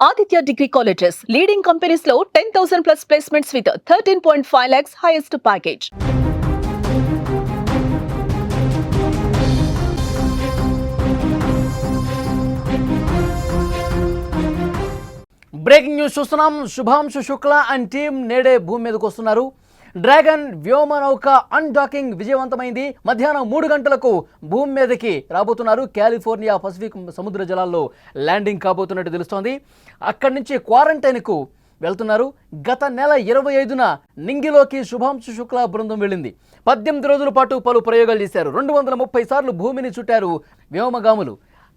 Aditya Degree Colleges, leading companies లో 10,000 plus placements with 13.5 lakhs highest package. Breaking news చూస్తున్నాం. Shubhanshu Shukla and team నేడే భూమి మీదకు వస్తున్నారు. డ్రాగన్ వ్యోమనౌక అన్డాకింగ్ విజయవంతమైంది. మధ్యాహ్నం 3 గంటలకు భూమి మీదకి రాబోతున్నారు. కాలిఫోర్నియా పసిఫిక్ సముద్ర జలాల్లో ల్యాండింగ్ కాబోతున్నట్టు తెలుస్తోంది. అక్కడి నుంచి క్వారంటైన్కు వెళ్తున్నారు. గత నెల 25న నింగిలోకి శుభాంశు శుక్లా బృందం వెళ్ళింది. 18 రోజుల పాటు పలు ప్రయోగాలు చేశారు. 230 సార్లు భూమిని చుట్టారు వ్యోమగాములు.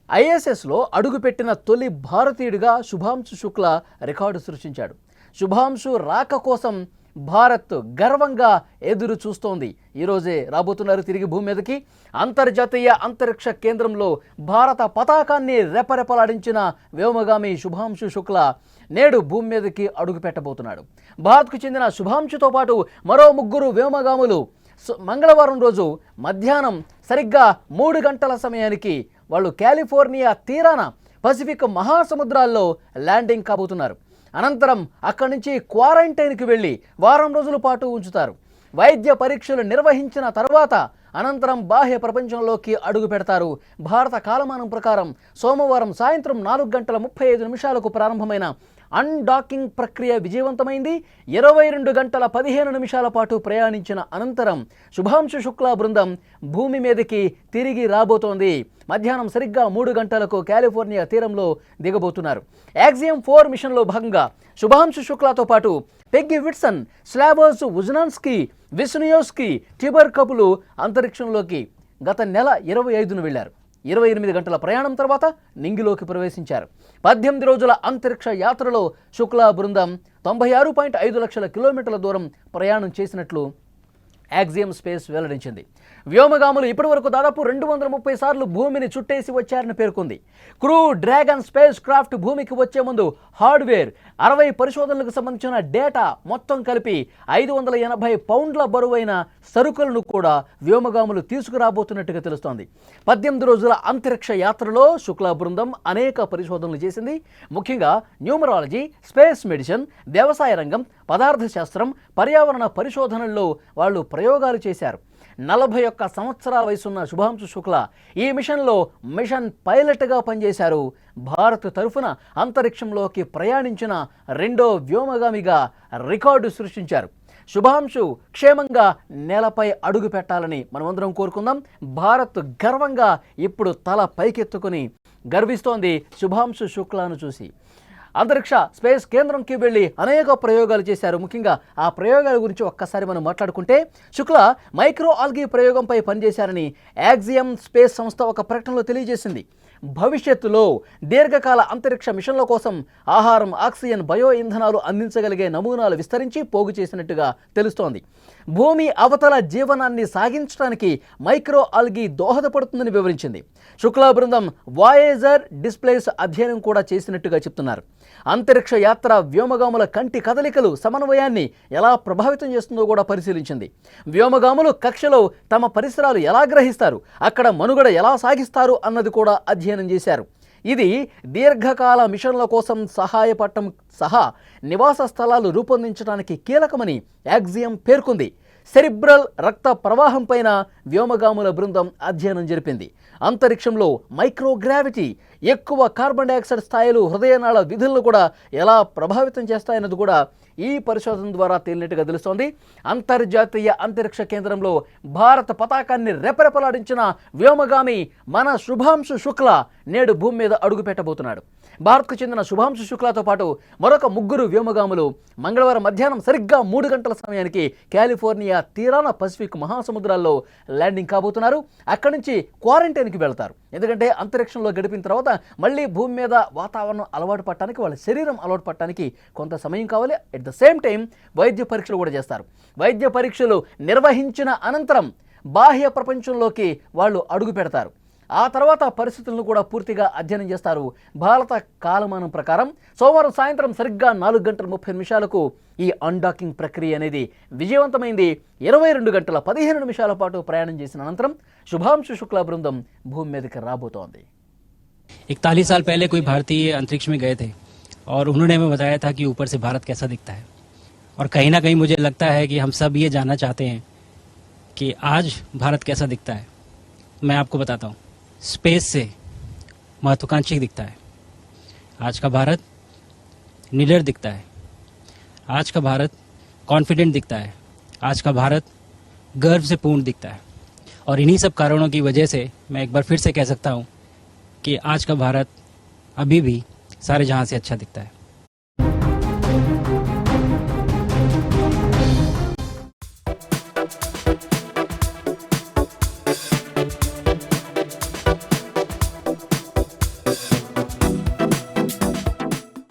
ఐఎస్ఎస్లో అడుగుపెట్టిన తొలి భారతీయుడిగా శుభాంశు శుక్లా రికార్డు సృష్టించాడు. శుభాంశు రాక కోసం భారత్ గర్వంగా ఎదురు చూస్తోంది. ఈరోజే రాబోతున్నారు తిరిగి భూమి మీదకి. అంతర్జాతీయ అంతరిక్ష కేంద్రంలో భారత పతాకాన్ని రెపరెపలాడించిన వ్యోమగామి శుభాంశు శుక్లా నేడు భూమి మీదకి అడుగు పెట్టబోతున్నాడు. భారత్కు చెందిన శుభాంశుతో పాటు మరో 3 వ్యోమగాములు మంగళవారం రోజు మధ్యాహ్నం సరిగ్గా 3 గంటల సమయానికి వాళ్ళు కాలిఫోర్నియా తీరాన పసిఫిక్ మహాసముద్రాల్లో ల్యాండింగ్ కాబోతున్నారు. అనంతరం అక్కడి నుంచి క్వారంటైన్కి వెళ్ళి వారం రోజుల పాటు ఉంచుతారు. వైద్య పరీక్షలు నిర్వహించిన తర్వాత అనంతరం బాహ్య ప్రపంచంలోకి అడుగు పెడతారు. భారత కాలమానం ప్రకారం సోమవారం సాయంత్రం 4:35 ప్రారంభమైన అన్డాకింగ్ ప్రక్రియ విజయవంతమైంది. 22 గంటల 15 నిమిషాల పాటు ప్రయాణించిన అనంతరం శుభాంశు శుక్లా బృందం భూమి మీదకి తిరిగి రాబోతోంది. మధ్యాహ్నం సరిగ్గా 3 గంటలకు కాలిఫోర్నియా తీరంలో దిగబోతున్నారు. యాక్సియం 4 మిషన్లో భాగంగా శుభాంశు శుక్లాతో పాటు పెగ్గి విట్సన్, స్లావోస్ వుజ్నాన్స్కీ, విస్నియోస్కీ, టిబర్ కపులు అంతరిక్షంలోకి గత నెల 25న వెళ్లారు. 28 గంటల ప్రయాణం తర్వాత నింగిలోకి ప్రవేశించారు. 18 రోజుల అంతరిక్ష యాత్రలో శుక్లా బృందం 96.5 లక్షల కిలోమీటర్ల దూరం ప్రయాణం చేసినట్లు యాక్సియం స్పేస్ వెల్లడించింది. వ్యోమగాములు ఇప్పటివరకు దాదాపు 230 సార్లు భూమిని చుట్టేసి వచ్చారని పేర్కొంది. క్రూ డ్రాగన్ స్పేస్ క్రాఫ్ట్ భూమికి వచ్చే ముందు హార్డ్వేర్, 60 పరిశోధనలకు సంబంధించిన డేటా మొత్తం కలిపి 580 పౌండ్ల బరువైన సరుకులను కూడా వ్యోమగాములు తీసుకురాబోతున్నట్టుగా తెలుస్తోంది. 18 రోజుల అంతరిక్ష యాత్రలో శుక్లా బృందం అనేక పరిశోధనలు చేసింది. ముఖ్యంగా న్యూమరాలజీ, స్పేస్ మెడిసిన్, వ్యవసాయ రంగం, పదార్థ శాస్త్రం, పర్యావరణ పరిశోధనల్లో వాళ్ళు ప్రయోగాలు చేశారు. 41 సంవత్సరాల వయసున్న శుభాంశు శుక్లా ఈ మిషన్లో మిషన్ పైలట్గా పనిచేశారు. భారత్ తరఫున అంతరిక్షంలోకి ప్రయాణించిన 2వ వ్యోమగామిగా రికార్డు సృష్టించారు. శుభాంశు క్షేమంగా నేలపై అడుగు పెట్టాలని మనమందరం కోరుకుందాం. భారత్ గర్వంగా ఇప్పుడు తల పైకెత్తుకుని గర్విస్తోంది శుభాంశు శుక్లాను చూసి. అంతరిక్ష స్పేస్ కేంద్రంకి వెళ్ళి అనేక ప్రయోగాలు చేశారు. ముఖ్యంగా ఆ ప్రయోగాల గురించి ఒక్కసారి మనం మాట్లాడుకుంటే, శుక్లా మైక్రో ఆల్గీ ప్రయోగంపై పనిచేశారని యాక్సియం స్పేస్ సంస్థ ఒక ప్రకటనలో తెలియజేసింది. భవిష్యత్తులో దీర్ఘకాల అంతరిక్ష మిషన్ల కోసం ఆహారం, ఆక్సిజన్, బయో ఇంధనాలు అందించగలిగే నమూనాలు విస్తరించి పోగు చేసినట్టుగా తెలుస్తోంది. భూమి అవతల జీవనాన్ని సాగించడానికి మైక్రో ఆల్గీ దోహదపడుతుందని వివరించింది. శుక్లా బృందం వాయేజర్ డిస్ప్లేస్ అధ్యయనం కూడా చేసినట్టుగా చెప్తున్నారు. అంతరిక్ష యాత్ర వ్యోమగాముల కంటి కదలికలు సమన్వయాన్ని ఎలా ప్రభావితం చేస్తుందో కూడా పరిశీలించింది. వ్యోమగాములు కక్షలో తమ పరిసరాలు ఎలా గ్రహిస్తారు, అక్కడ మనుగడ ఎలా సాగిస్తారు అన్నది కూడా అధ్యయనం చేశారు. ఇది దీర్ఘకాల మిషన్ల కోసం సహాయపడటం సహా నివాస స్థలాలు రూపొందించడానికి కీలకమని యాక్సియం పేర్కొంది. సెరిబ్రల్ రక్త ప్రవాహం పైన వ్యోమగాముల బృందం అధ్యయనం జరిపింది. అంతరిక్షంలో మైక్రోగ్రావిటీ, ఎక్కువ కార్బన్ డైఆక్సైడ్ స్థాయిలు హృదయనాళ విధులను కూడా ఎలా ప్రభావితం చేస్తాయన్నది కూడా ఈ పరిశోధన ద్వారా తేలినట్టుగా తెలుస్తోంది. అంతర్జాతీయ అంతరిక్ష కేంద్రంలో భారత పతాకాన్ని రెపరెపలాడించిన వ్యోమగామి మన శుభాంశు శుక్లా నేడు భూమి మీద అడుగు పెట్టబోతున్నాడు. భారత్కు చెందిన శుభాంశు శుక్లాతో పాటు మరొక 3 వ్యోమగాములు మంగళవారం మధ్యాహ్నం సరిగ్గా 3 గంటల సమయానికి కాలిఫోర్నియా తీరాన పసిఫిక్ మహాసముద్రాల్లో ల్యాండింగ్ కాబోతున్నారు. అక్కడి నుంచి క్వారంటైన్కి వెళ్తారు. ఎందుకంటే అంతరిక్షంలో గడిపిన తర్వాత మళ్ళీ భూమి మీద వాతావరణం అలవాటు పడటానికి, వాళ్ళ శరీరం అలవాటు పడటానికి కొంత సమయం కావాలి. అట్ ద సేమ్ టైం వైద్య పరీక్షలు కూడా చేస్తారు. వైద్య పరీక్షలు నిర్వహించిన అనంతరం బాహ్య ప్రపంచంలోకి వాళ్ళు అడుగు పెడతారు. ఆ తర్వాత పరిస్థితులను కూడా పూర్తిగా అధ్యయనం చేస్తారు. భారత కాలమానం ప్రకారం సోమవారం సాయంత్రం సరిగ్గా 4:30 ఈ అన్డాకింగ్ ప్రక్రియ అనేది విజయవంతమైంది. 22 గంటల 15 నిమిషాల పాటు ప్రయాణం చేసిన అనంతరం శుభాంశు శుక్లా బృందం భూమి మీదకి రాబోతోంది. 41 साल पहले कोई भारतीय अंतरिक्ष में गए थे और उन्होंने हमें बताया था कि ऊपर से भारत कैसा दिखता है। और कहीं ना कहीं मुझे लगता है कि हम सब ये जानना चाहते हैं कि आज भारत कैसा दिखता है। मैं आपको बताता हूँ, स्पेस से महत्वाकांक्षी दिखता है। आज का भारत निडर दिखता है। आज का भारत कॉन्फिडेंट दिखता है। आज का भारत गर्व से पूर्ण दिखता है। और इन्हीं सब कारणों की वजह से मैं एक बार फिर से कह सकता हूँ कि आज का भारत अभी भी सारे जहां से अच्छा दिखता है।